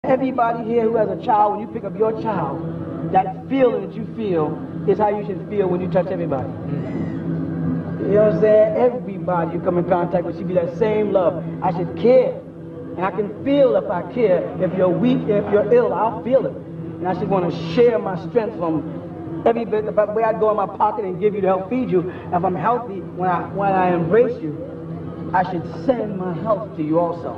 Everybody here who has a child, when you pick up your child, that feeling that you feel is how you should feel when you touch everybody. You know what I'm saying? Everybody you come in contact with should be that same love. I should care. And I can feel if I care. If you're weak, if you're ill, I'll feel it. And I should want to share my strength from every bit. The way I go in my pocket and give you to help feed you. If I'm healthy, when I embrace you, I should send my health to you also.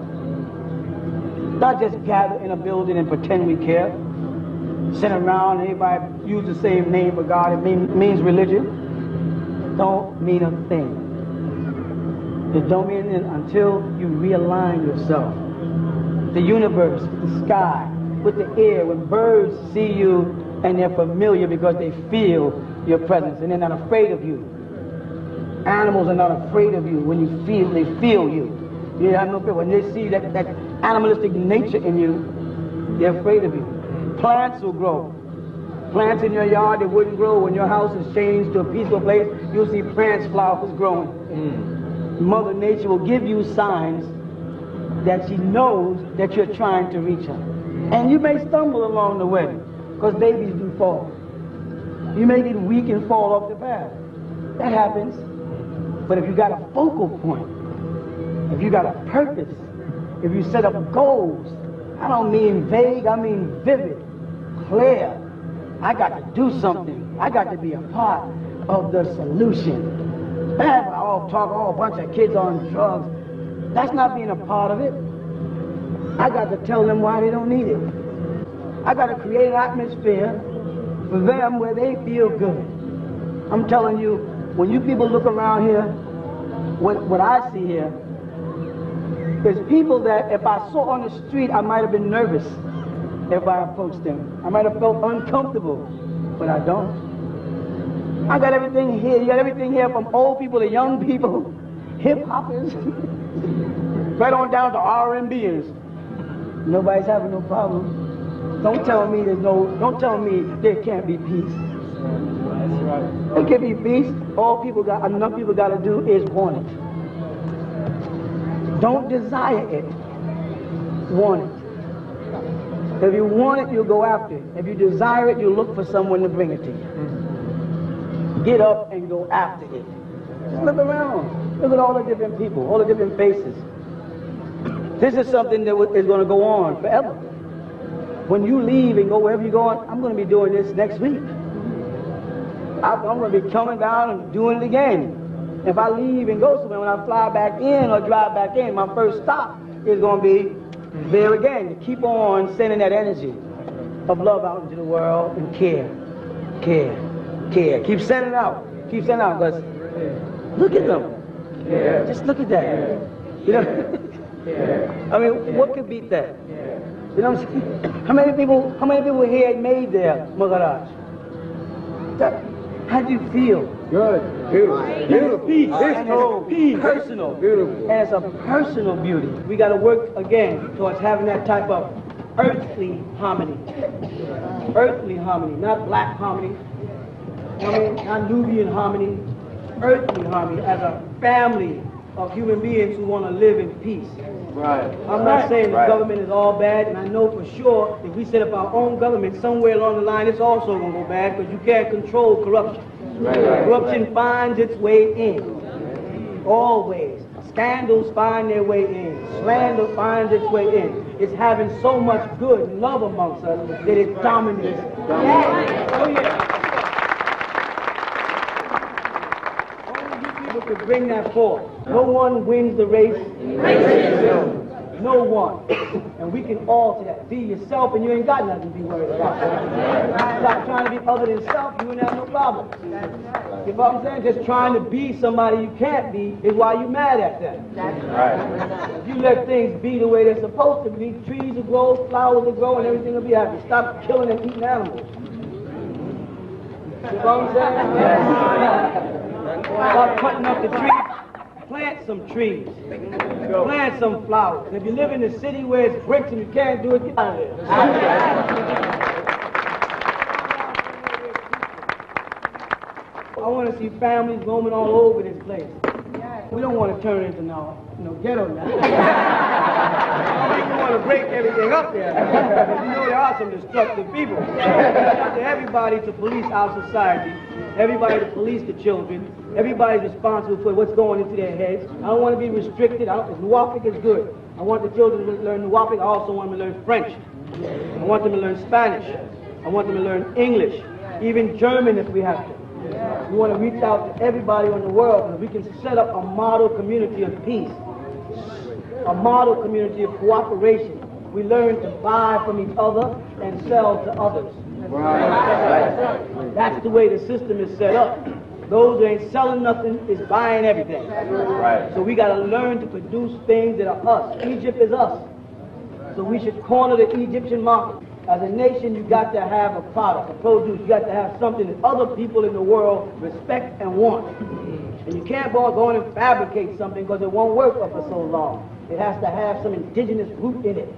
Not just gather in a building and pretend we care. Sit around and everybody use the same name for God. It means religion. Don't mean a thing. It don't mean anything until you realign yourself. The universe, the sky, with the air. When birds see you and they're familiar because they feel your presence and they're not afraid of you. Animals are not afraid of you when they feel you. You have no fear. When they see that animalistic nature in you, they're afraid of you. Plants will grow. Plants in your yard, they wouldn't grow. When your house is changed to a peaceful place, you'll see plants, flowers growing. Mother Nature will give you signs that she knows that you're trying to reach her. And you may stumble along the way, because babies do fall. You may get weak and fall off the path. That happens. But if you got a focal point, if you got a purpose, if you set up goals, I don't mean vague, I mean vivid, clear. I got to do something. I got to be a part of the solution. Man, a bunch of kids on drugs. That's not being a part of it. I got to tell them why they don't need it. I got to create an atmosphere for them where they feel good. I'm telling you, when you people look around here, what I see here is people that if I saw on the street, I might have been nervous if I approached them. I might have felt uncomfortable, but I don't. I got everything here. You got everything here from old people to young people, hip-hoppers, right on down to R&Bers. Nobody's having no problem. Don't tell me there can't be peace. There can be peace. Enough people got to do is want it. Don't desire it. Want it. If you want it, you'll go after it. If you desire it, you'll look for someone to bring it to you. Get up and go after it. Just look around. Look at all the different people, all the different faces. This is something that is going to go on forever. When you leave and go wherever you're going, I'm going to be doing this next week. I'm going to be coming down and doing it again. If I leave and go somewhere, when I fly back in or drive back in, my first stop is going to be there again. To keep on sending that energy of love out into the world and care. Keep sending out. Keep sending out, because look at them. Just look at that. You know? I mean, what could beat that? You know what I'm saying? How many people here made their Maharaj? How do you feel? Good. Beautiful. Peace. Peace. Personal. Beautiful. And it's a personal beauty. We got to work again towards having that type of earthly harmony. Earthly harmony, not black harmony. I mean, not Nubian harmony. Earthly harmony as a family of human beings who want to live in peace. Right. I'm not saying the government is all bad, and I know for sure if we set up our own government, somewhere along the line, it's also going to go bad, because you can't control corruption. Corruption finds its way in. Always. Scandals find their way in. Slander finds its way in. It's having so much good and love amongst us that it dominates. Oh, yeah. To bring that forth. No one wins the race. No one. And we can alter that. Be yourself, and you ain't got nothing to be worried about. Stop trying to be other than self, you ain't have no problem. You know what I'm saying? Just trying to be somebody you can't be is why you're mad at them. If you let things be the way they're supposed to be, trees will grow, flowers will grow, and everything will be happy. Stop killing and eating animals. You know what I'm saying? Stop cutting up the trees. Plant some trees. Plant some flowers. And if you live in a city where it's bricks and you can't do it, get out of there. I want to see families roaming all over this place. We don't want to turn it into no ghetto now. We want to break everything up there. There are some destructive people. I want everybody to police our society. Everybody to police the children. Everybody's responsible for what's going into their heads. I don't want to be restricted. Nuwapic is good. I want the children to learn Nuwapic. I also want them to learn French. I want them to learn Spanish. I want them to learn English, even German if we have to. We want to reach out to everybody in the world, and we can set up a model community of peace, a model community of cooperation. We learn to buy from each other and sell to others. That's the way the system is set up. Those who ain't selling nothing is buying everything. So we got to learn to produce things that are us. Egypt is us. So we should corner the Egyptian market. As a nation, you got to have a product, a produce. You got to have something that other people in the world respect and want. And you can't go in and fabricate something because it won't work for so long. It has to have some indigenous root in it.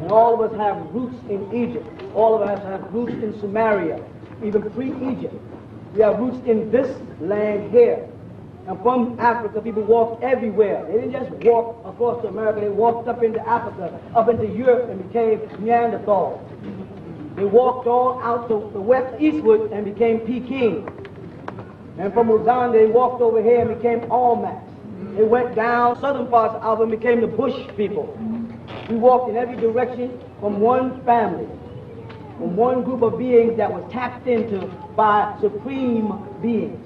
And all of us have roots in Egypt. All of us have roots in Samaria, even pre-Egypt. We have roots in this land here. And from Africa, people walked everywhere. They didn't just walk across to America. They walked up into Africa, up into Europe, and became Neanderthals. They walked all out to the west eastward and became Peking. And from Uganda, they walked over here and became Almacs. They went down southern parts of Africa and became the Bush people. We walked in every direction from one family, from one group of beings that was tapped into by supreme beings.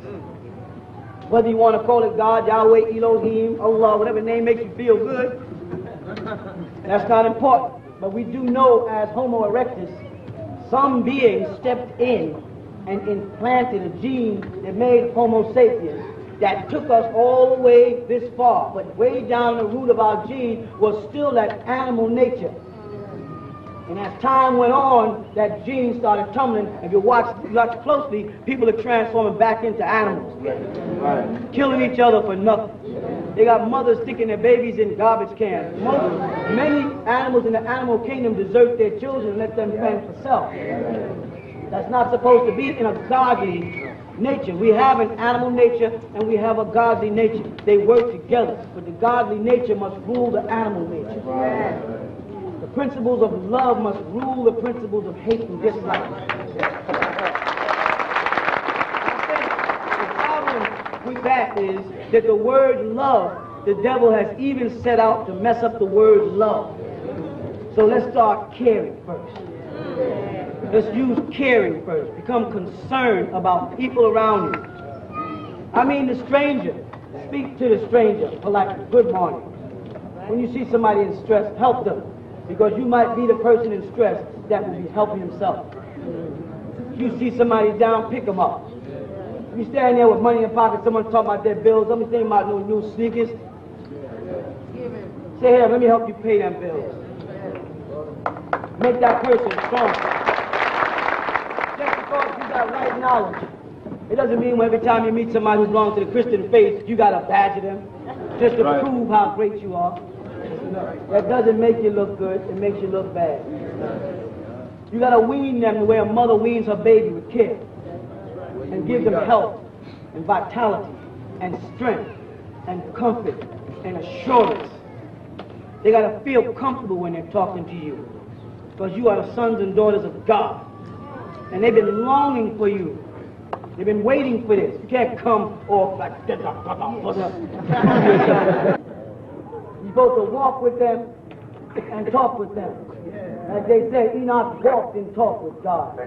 Whether you want to call it God, Yahweh, Elohim, Allah, whatever name makes you feel good, that's not important. But we do know as Homo erectus, some beings stepped in and implanted a gene that made Homo sapiens that took us all the way this far. But way down the root of our gene was still that animal nature. And as time went on, that gene started tumbling. If you watch closely, people are transforming back into animals. Killing each other for nothing. They got mothers sticking their babies in garbage cans. Many animals in the animal kingdom desert their children and let them fend for self. That's not supposed to be in a godly nature. We have an animal nature and we have a godly nature. They work together, but the godly nature must rule the animal nature. The principles of love must rule the principles of hate and dislike. The problem with that is that the word love, the devil has even set out to mess up the word love. So let's start caring first. Let's use caring first. Become concerned about people around you. I mean the stranger. Speak to the stranger politely. Good morning. When you see somebody in stress, help them. Because you might be the person in stress that will be helping himself. If you see somebody down, pick them up. If you stand there with money in pocket, someone talking about their bills, somebody thinking about new sneakers, say, here, let me help you pay them bills. Make that person strong. Just because you got right knowledge, it doesn't mean every time you meet somebody who belongs to the Christian faith, you got to badger them just to prove how great you are. That doesn't make you look good, it makes you look bad. You got to wean them the way a mother weans her baby with care. And give them health and vitality and strength and comfort and assurance. They got to feel comfortable when they're talking to you. Because you are the sons and daughters of God. And they've been longing for you. They've been waiting for this. You can't come off like this. You're supposed to walk with them and talk with them. As they say, Enoch walked and talked with God.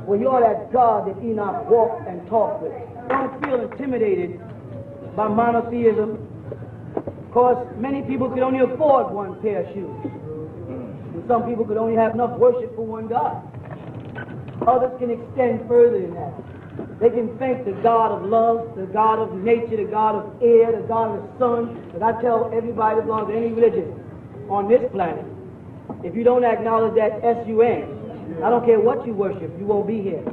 Well, you're that God that Enoch walked and talked with. Don't feel intimidated by monotheism, because many people could only afford one pair of shoes. And some people could only have enough worship for one God. Others can extend further than that. They can thank the God of love, the God of nature, the God of air, the God of the sun. Because I tell everybody that belongs to any religion on this planet, if you don't acknowledge that S-U-N, I don't care what you worship, you won't be here.